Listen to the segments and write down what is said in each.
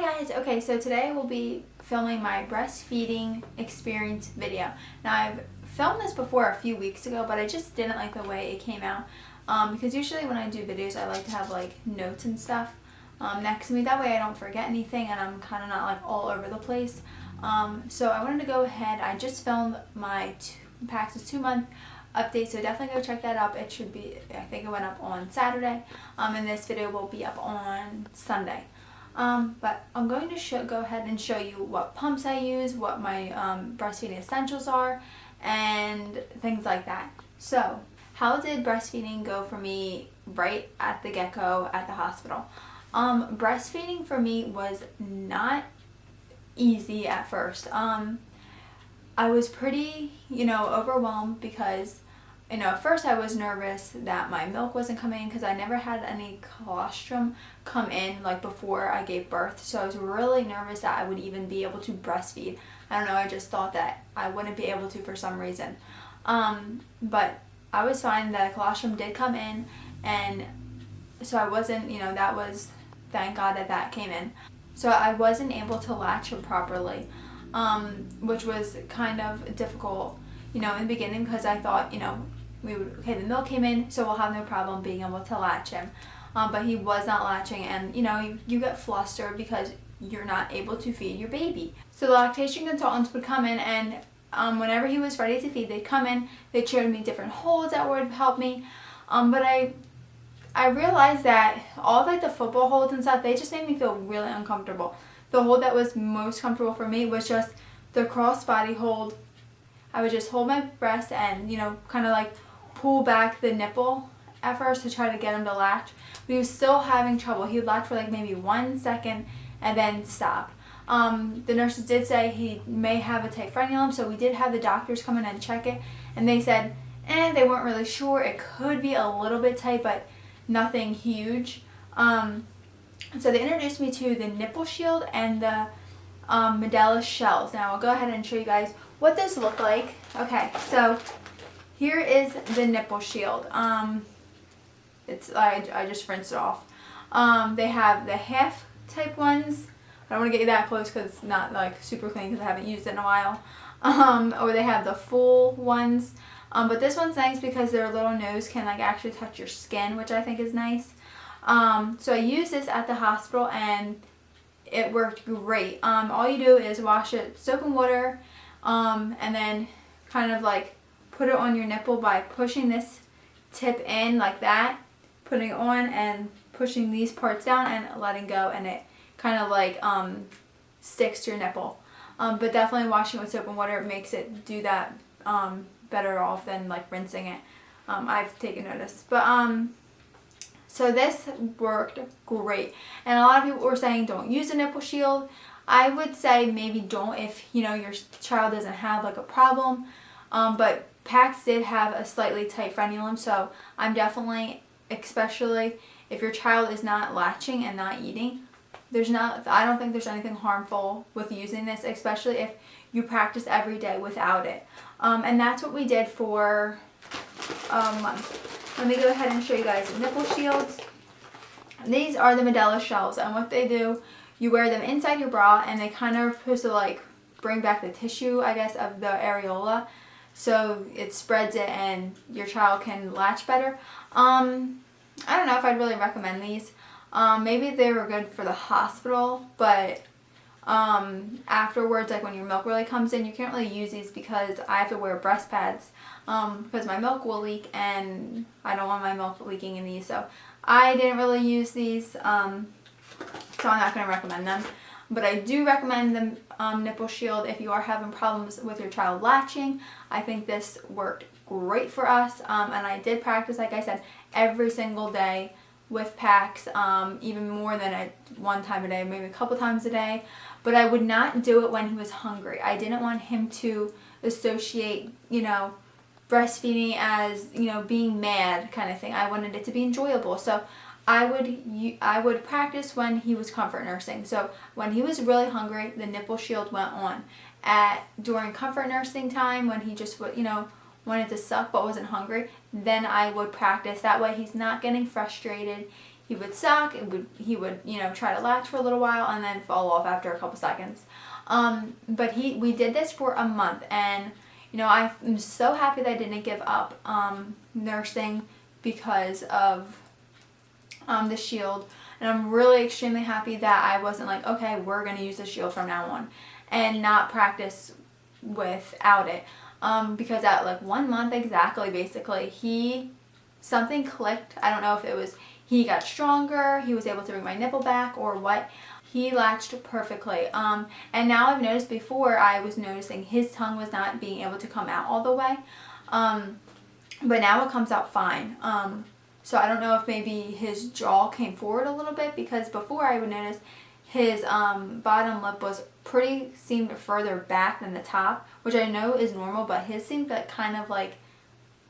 guys, okay, so today we'll be filming my breastfeeding experience video. Now I've filmed this before a few weeks ago, but I just didn't like the way it came out because usually when I do videos I like to have like notes and stuff next to me, that way I don't forget anything and I'm kind of not like all over the place. So I wanted to go ahead, I just filmed my PAX's 2-month update, so definitely go check that up. It should be, I think it went up on Saturday, and this video will be up on Sunday. But I'm going to go ahead and show you what pumps I use, what my breastfeeding essentials are, and things like that. So, how did breastfeeding go for me right at the get-go at the hospital? Breastfeeding for me was not easy at first. I was pretty, overwhelmed because, at first I was nervous that my milk wasn't coming because I never had any colostrum come in like before I gave birth. So I was really nervous that I would even be able to breastfeed. I don't know, I just thought that I wouldn't be able to for some reason. But I was fine. The colostrum did come in, and so I wasn't, that was, thank God that came in. So I wasn't able to latch him properly, which was kind of difficult, in the beginning, because I thought, the milk came in, so we'll have no problem being able to latch him. But he was not latching, and, you get flustered because you're not able to feed your baby. So the lactation consultants would come in, and whenever he was ready to feed, they'd come in, they'd show me different holds that would help me. But I realized that all like the football holds and stuff, they just made me feel really uncomfortable. The hold that was most comfortable for me was just the crossbody hold. I would just hold my breast and, kind of like pull back the nipple at first to try to get him to latch. But he was still having trouble. He would latch for like maybe 1 second and then stop. The nurses did say he may have a tight frenulum, so we did have the doctors come in and check it. And they said, they weren't really sure. It could be a little bit tight, but nothing huge. So they introduced me to the nipple shield and the Medela shells. Now I'll go ahead and show you guys what those look like. Okay, so here is the nipple shield. I just rinsed it off. They have the half type ones. I don't want to get you that close because it's not like super clean because I haven't used it in a while. Or they have the full ones. But this one's nice because their little nose can like actually touch your skin, which I think is nice. So I used this at the hospital and it worked great. All you do is wash it soap and water, and then kind of like put it on your nipple by pushing this tip in like that, putting it on and pushing these parts down and letting go, and it kind of like sticks to your nipple. But definitely washing with soap and water makes it do that better off than like rinsing it. I've taken notice. But so this worked great. And a lot of people were saying don't use a nipple shield. I would say maybe don't if your child doesn't have like a problem. But PAX did have a slightly tight frenulum, so I'm definitely, especially if your child is not latching and not eating, I don't think there's anything harmful with using this, especially if you practice every day without it. And that's what we did for a month. Let me go ahead and show you guys the nipple shields. These are the Medela shells, and what they do, you wear them inside your bra, and they kind of are supposed to like bring back the tissue, I guess, of the areola, so it spreads it and your child can latch better. I don't know if I'd really recommend these. Maybe they were good for the hospital, but afterwards, like when your milk really comes in, you can't really use these because I have to wear breast pads because my milk will leak and I don't want my milk leaking in these, so I didn't really use these, so I'm not going to recommend them. But I do recommend the nipple shield if you are having problems with your child latching. I think this worked great for us, and I did practice, like I said, every single day with PAX, even more than one time a day, maybe a couple times a day. But I would not do it when he was hungry. I didn't want him to associate, breastfeeding as, being mad kind of thing. I wanted it to be enjoyable. So I would practice when he was comfort nursing. So when he was really hungry, the nipple shield went on. During comfort nursing time, when he just wanted to suck but wasn't hungry, then I would practice. That way he's not getting frustrated. he would suck. He would, you know, try to latch for a little while and then fall off after a couple seconds. But we did this for a month, and you know, I'm so happy that I didn't give up nursing because of the shield. And I'm really extremely happy that I wasn't like, okay, we're going to use the shield from now on and not practice without it. Because at like 1 month exactly, basically, something clicked. I don't know if it was he got stronger, he was able to bring my nipple back, or what. He latched perfectly. And now I've noticed, before I was noticing his tongue was not being able to come out all the way. But now it comes out fine. So I don't know if maybe his jaw came forward a little bit, because before I would notice his bottom lip seemed further back than the top, which I know is normal, but his seemed like kind of like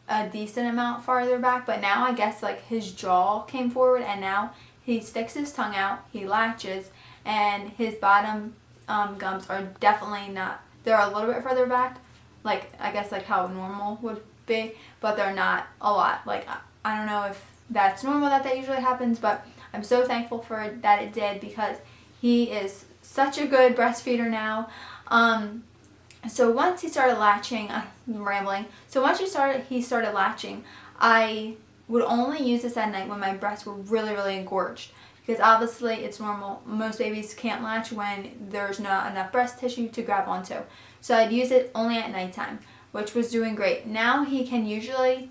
a decent amount farther back. But now I guess like his jaw came forward, and now he sticks his tongue out, he latches, and his bottom gums are definitely not, they're a little bit further back, like I guess like how normal would be, but they're not a lot. Like I don't know if that's normal that usually happens, but I'm so thankful for that it did, because he is such a good breastfeeder now. So once he started latching, I'm rambling. So once he started latching, I would only use this at night when my breasts were really, really engorged, because obviously it's normal. Most babies can't latch when there's not enough breast tissue to grab onto. So I'd use it only at nighttime, which was doing great. Now he can usually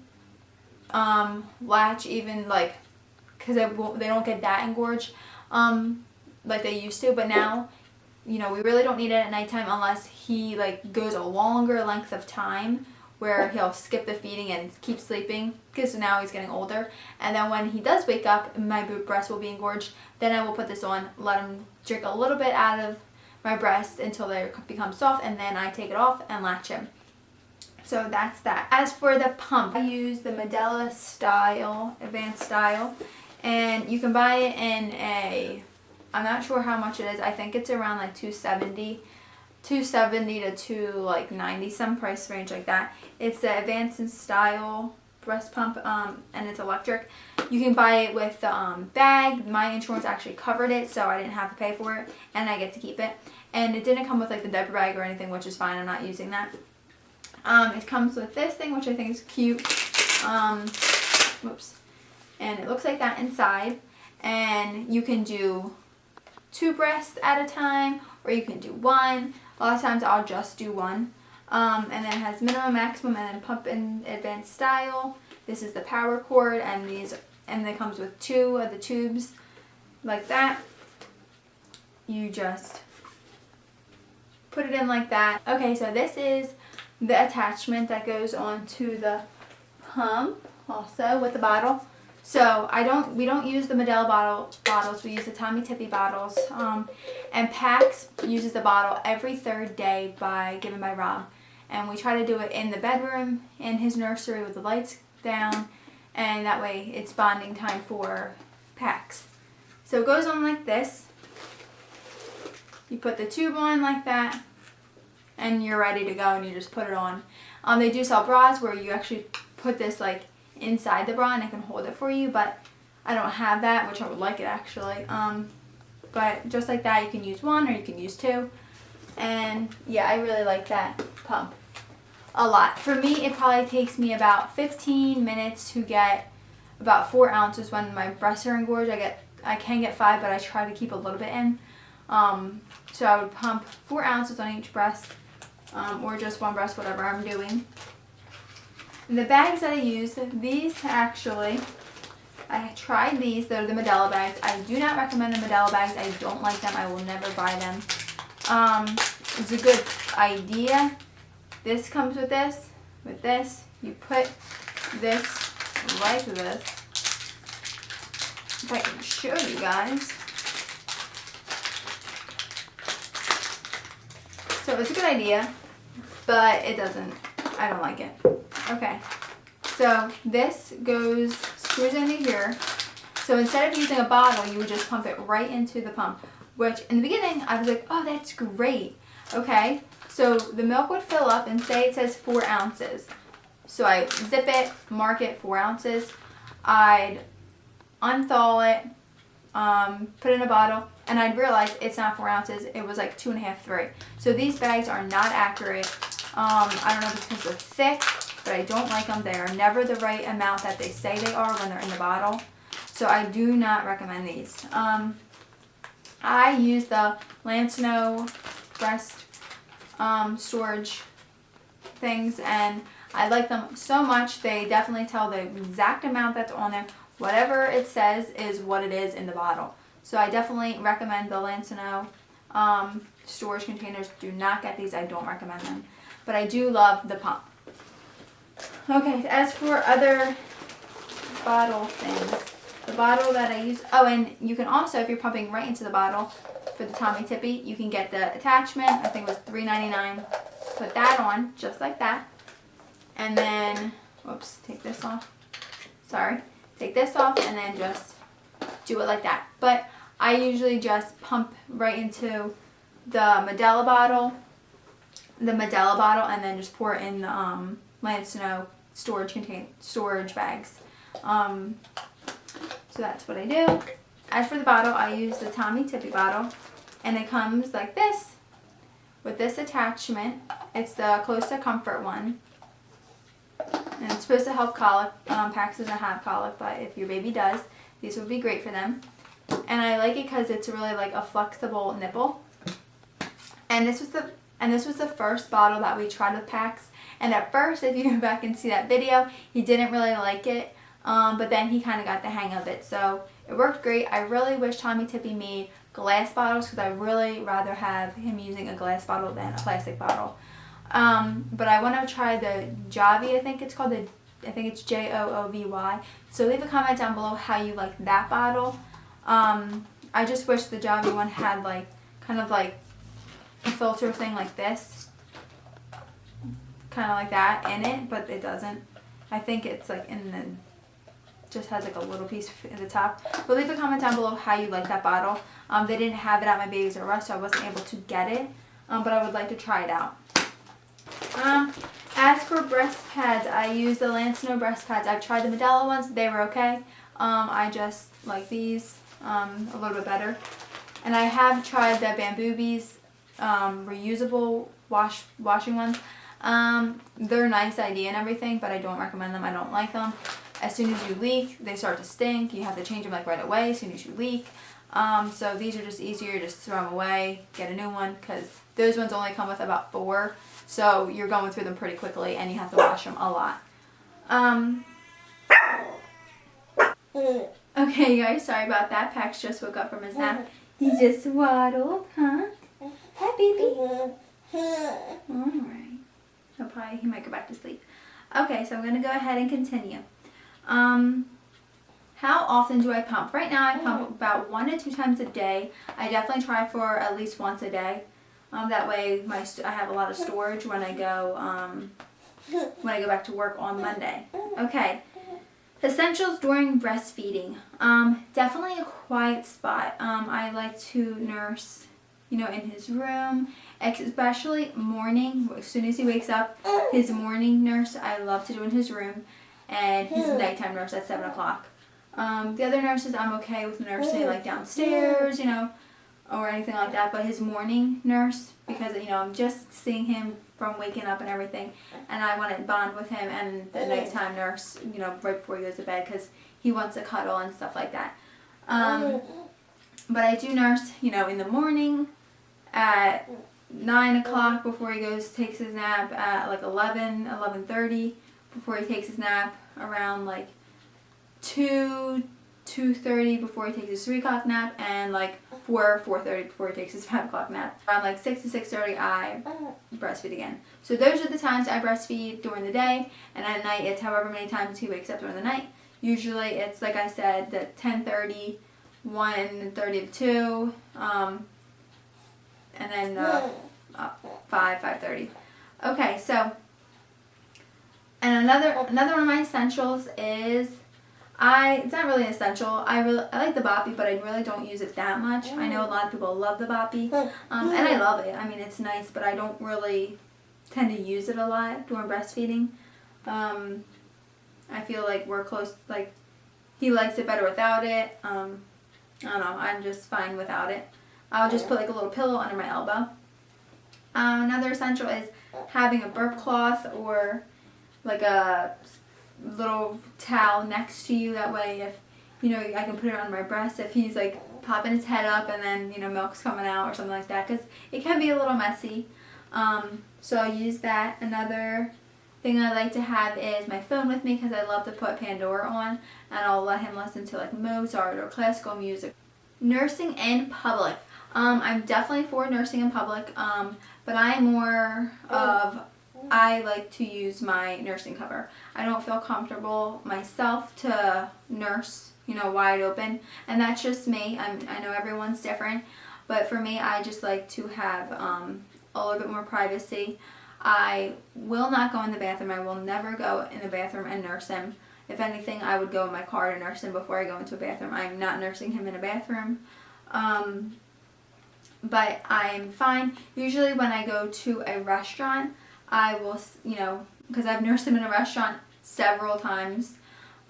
latch even like, because they don't get that engorged like they used to. But now, you know, we really don't need it at nighttime unless he like goes a longer length of time where he'll skip the feeding and keep sleeping, because now he's getting older. And then when he does wake up, my breast will be engorged. Then I will put this on, let him drink a little bit out of my breast until they become soft, and then I take it off and latch him. So that's that. As for the pump, I use the Medela style, advanced style, and you can buy it in I'm not sure how much it is. I think it's around like $270 to $290, some price range like that. It's the advanced style breast pump, and it's electric. You can buy it with the bag. My insurance actually covered it, so I didn't have to pay for it, and I get to keep it. And it didn't come with like the diaper bag or anything, which is fine. I'm not using that. It comes with this thing, which I think is cute. Whoops. And it looks like that inside. And you can do 2 breasts at a time, or you can do 1. A lot of times I'll just do 1. And then it has minimum, maximum, and then pump in advanced style. This is the power cord, and it comes with 2 of the tubes like that. You just put it in like that. Okay, so this is the attachment that goes on to the pump, also with the bottle. So we don't use the Medela bottles, we use the Tommy Tippy bottles. And Pax uses the bottle every 3rd day given by Rob. And we try to do it in the bedroom, in his nursery with the lights down, and that way it's bonding time for Pax. So it goes on like this. You put the tube on like that, and you're ready to go, and you just put it on. They do sell bras where you actually put this like inside the bra and it can hold it for you, but I don't have that, which I would like it actually. But just like that, you can use 1 or you can use 2. And yeah, I really like that pump a lot. For me, it probably takes me about 15 minutes to get about 4 ounces. When my breasts are engorged, I can get 5, but I try to keep a little bit in. So I would pump 4 ounces on each breast, or just 1 breast, whatever I'm doing. And the bags that I use, these actually, I tried these. They're the Medela bags. I do not recommend the Medela bags. I don't like them. I will never buy them. It's a good idea. This comes with this. With this, you put this like this. If I can show you guys. So it's a good idea, but it doesn't, I don't like it. Okay, so this screws into here. So instead of using a bottle, you would just pump it right into the pump, which in the beginning I was like, oh, that's great. Okay, so the milk would fill up, and say it says 4 ounces. So I zip it, mark it 4 ounces. I'd unthaw it, put it in a bottle, and I'd realize it's not 4 ounces. It was like 2.5, 3. So these bags are not accurate. I don't know if it's because they're thick, but I don't like them. They are never the right amount that they say they are when they're in the bottle. So I do not recommend these. I use the Lancino breast storage things, and I like them so much. They definitely tell the exact amount that's on there. Whatever it says is what it is in the bottle. So I definitely recommend the Lancino storage containers. Do not get these. I don't recommend them. But I do love the pump. Okay, as for other bottle things, the bottle that I use, oh, and you can also, if you're pumping right into the bottle for the Tommy Tippy, you can get the attachment. I think it was $3.99. Put that on just like that, and then, whoops, take this off. Sorry, take this off, and then just do it like that. But I usually just pump right into the Medela bottle, and then just pour it in the Lancino storage bags. So that's what I do. As for the bottle, I use the Tommy Tippy bottle, and it comes like this with this attachment. It's the Close to Comfort one, and it's supposed to help colic. Pax doesn't have colic, but if your baby does, these would be great for them. And I like it because it's really like a flexible nipple. And this was the first bottle that we tried with Pax. And at first, if you go back and see that video, he didn't really like it. But then he kind of got the hang of it. So it worked great. I really wish Tommy Tippy made glass bottles, because I really rather have him using a glass bottle than a plastic bottle. But I want to try the Javi, I think it's called. I think it's Joovy. So leave a comment down below how you like that bottle. I just wish the Javi one had like kind of like a filter thing like this, kind of like that in it, but it doesn't. I think it's like in the, just has like a little piece at the top. But leave a comment down below how you like that bottle. They didn't have it at my baby's arrest, so I wasn't able to get it, but I would like to try it out. As for breast pads, I use the Lancino breast pads. I've tried the Medela ones. They were okay. I just like these a little bit better. And I have tried the Bamboobies reusable washing ones. They're a nice idea and everything, but I don't recommend them. I don't like them. As soon as you leak, they start to stink. You have to change them like right away as soon as you leak. So these are just easier. Just throw them away, get a new one, because those ones only come with about 4. So you're going through them pretty quickly, and you have to wash them a lot. Okay, you guys, sorry about that. Pax just woke up from his nap. He just waddled, huh? Hi, baby. Alright. He might go back to sleep. Okay, so I'm going to go ahead and continue. How often do I pump? Right now I pump about 1 to 2 times a day. I definitely try for at least once a day. That way I have a lot of storage when I go back to work on Monday. Okay. Essentials during breastfeeding. Definitely a quiet spot. I like to nurse, in his room, especially morning. As soon as he wakes up, his morning nurse I love to do in his room, and his nighttime nurse at 7 o'clock. The other nurses I'm okay with nursing like downstairs, or anything like that, but his morning nurse, because I'm just seeing him from waking up and everything, and I want to bond with him, and the nighttime nurse, right before he goes to bed, because he wants to cuddle and stuff like that. But I do nurse, in the morning at 9 o'clock before he takes his nap, at like 11:30 before he takes his nap, around like 2:30 before he takes his 3 o'clock nap, and like 4:30 before he takes his 5 o'clock nap. Around like 6 to 6:30 I breastfeed again. So those are the times I breastfeed during the day, and at night it's however many times he wakes up during the night. Usually it's, like I said, the 10:30, 1:30 to 2, and then 5:30. Okay, so, and another one of my essentials is, it's not really an essential. I like the boppy, but I really don't use it that much. I know a lot of people love the boppy, and I love it. I mean, it's nice, but I don't really tend to use it a lot during breastfeeding. I feel like we're close, like, he likes it better without it. I don't know, I'm just fine without it. I'll just put like a little pillow under my elbow. Another essential is having a burp cloth or like a little towel next to you. That way if, I can put it on my breast if he's like popping his head up and then, milk's coming out or something like that, because it can be a little messy. So I'll use that. Another thing I like to have is my phone with me, because I love to put Pandora on and I'll let him listen to like Mozart or classical music. Nursing in public. I'm definitely for nursing in public, but I'm more of, I like to use my nursing cover. I don't feel comfortable myself to nurse, wide open, and that's just me. I know everyone's different, but for me, I just like to have a little bit more privacy. I will not go in the bathroom. I will never go in the bathroom and nurse him. If anything, I would go in my car to nurse him before I go into a bathroom. I'm not nursing him in a bathroom. But I'm fine. Usually when I go to a restaurant, I will, because I've nursed him in a restaurant several times,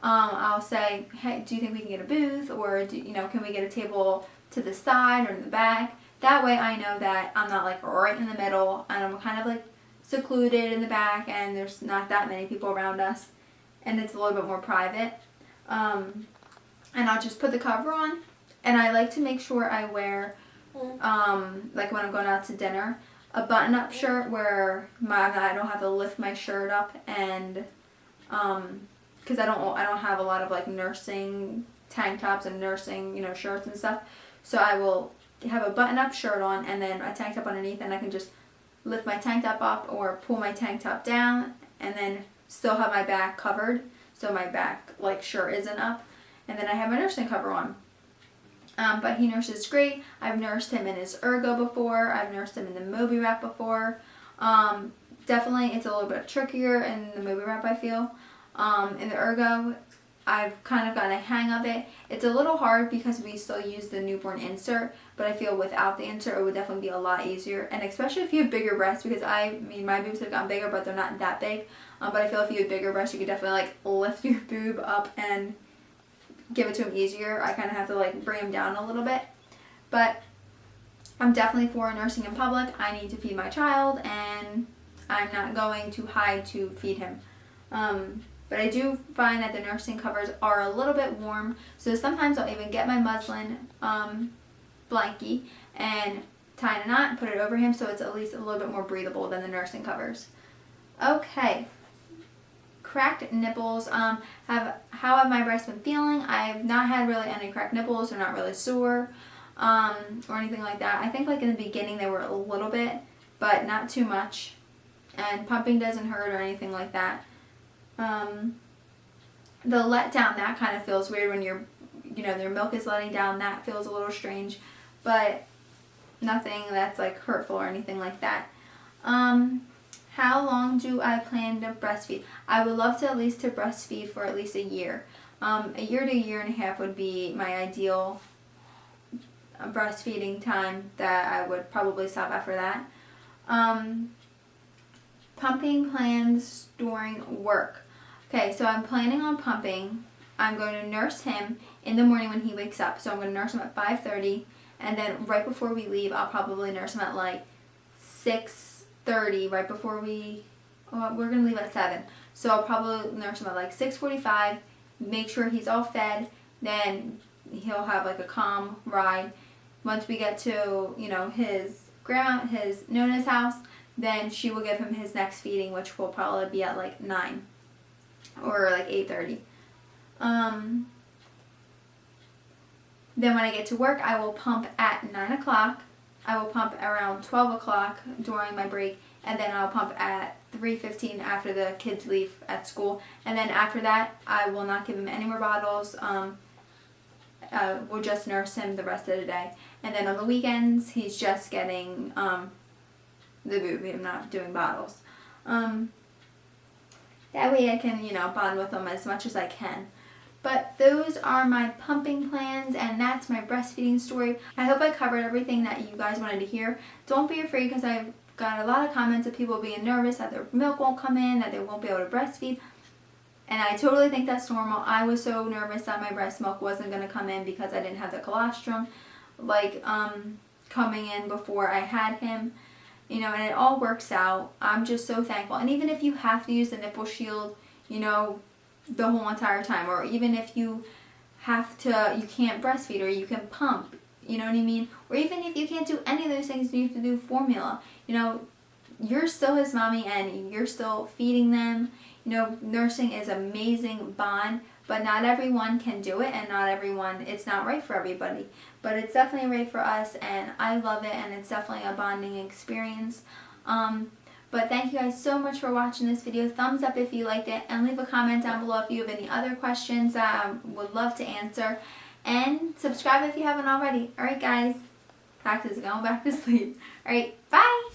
I'll say, hey, do you think we can get a booth, or can we get a table to the side or in the back? That way I know that I'm not like right in the middle and I'm kind of like secluded in the back and there's not that many people around us and it's a little bit more private. And I'll just put the cover on, and I like to make sure I wear, like when I'm going out to dinner, a button-up shirt where I don't have to lift my shirt up, and because I don't have a lot of like nursing tank tops and nursing shirts and stuff, so I will have a button-up shirt on and then a tank top underneath, and I can just lift my tank top up or pull my tank top down and then still have my back covered, so my back like shirt isn't up, and then I have my nursing cover on. But he nurses great. I've nursed him in his Ergo before. I've nursed him in the Moby Wrap before. Definitely it's a little bit trickier in the Moby Wrap, I feel. In the Ergo, I've kind of gotten a hang of it. It's a little hard because we still use the newborn insert, but I feel without the insert it would definitely be a lot easier. And especially if you have bigger breasts, because my boobs have gotten bigger, but they're not that big. But I feel if you have bigger breasts, you could definitely like lift your boob up and give it to him easier. I kind of have to like bring him down a little bit. But I'm definitely for nursing in public. I need to feed my child and I'm not going to hide to feed him. But I do find that the nursing covers are a little bit warm, so sometimes I'll even get my muslin blankie and tie in a knot and put it over him, so it's at least a little bit more breathable than the nursing covers. Okay, cracked nipples. How have my breasts been feeling? I've not had really any cracked nipples. They're not really sore or anything like that. I think like in the beginning they were a little bit, but not too much, and pumping doesn't hurt or anything like that. The letdown, that kind of feels weird when their milk is letting down. That feels a little strange, but nothing that's like hurtful or anything like that. How long do I plan to breastfeed? I would love to at least to breastfeed for at least a year. A year to a year and a half would be my ideal breastfeeding time that I would probably stop after that. Pumping plans during work. Okay, so I'm planning on pumping. I'm going to nurse him in the morning when he wakes up. So I'm going to nurse him at 5:30, and then right before we leave, I'll probably nurse him at like 6:30. Right before we're going to leave at 7. So I'll probably nurse him at like 6:45. Make sure he's all fed. Then he'll have like a calm ride. Once we get to his Nona's house, then she will give him his next feeding, which will probably be at like 9 or like 8:30. Then when I get to work, I will pump at 9 o'clock. I will pump around 12 o'clock during my break, and then I'll pump at 3:15 after the kids leave at school. And then after that, I will not give him any more bottles. We'll just nurse him the rest of the day. And then on the weekends, he's just getting the boob. I'm not doing bottles. That way I can, bond with him as much as I can. But those are my pumping plans, and that's my breastfeeding story. I hope I covered everything that you guys wanted to hear. Don't be afraid, because I've got a lot of comments of people being nervous that their milk won't come in, that they won't be able to breastfeed. And I totally think that's normal. I was so nervous that my breast milk wasn't going to come in because I didn't have the colostrum like coming in before I had him. You know, and it all works out. I'm just so thankful. And even if you have to use the nipple shield, you know, the whole entire time, or even if you have to, you can't breastfeed, or you can pump, you know what I mean? Or even if you can't do any of those things and you have to do formula, you know, you're still his mommy and you're still feeding them. You know, nursing is an amazing bond, but not everyone can do it, and not everyone, it's not right for everybody. But it's definitely right for us, and I love it, and it's definitely a bonding experience. But thank you guys so much for watching this video. Thumbs up if you liked it, and leave a comment down below if you have any other questions that I would love to answer. And subscribe if you haven't already. Alright guys, practice going back to sleep. Alright, bye!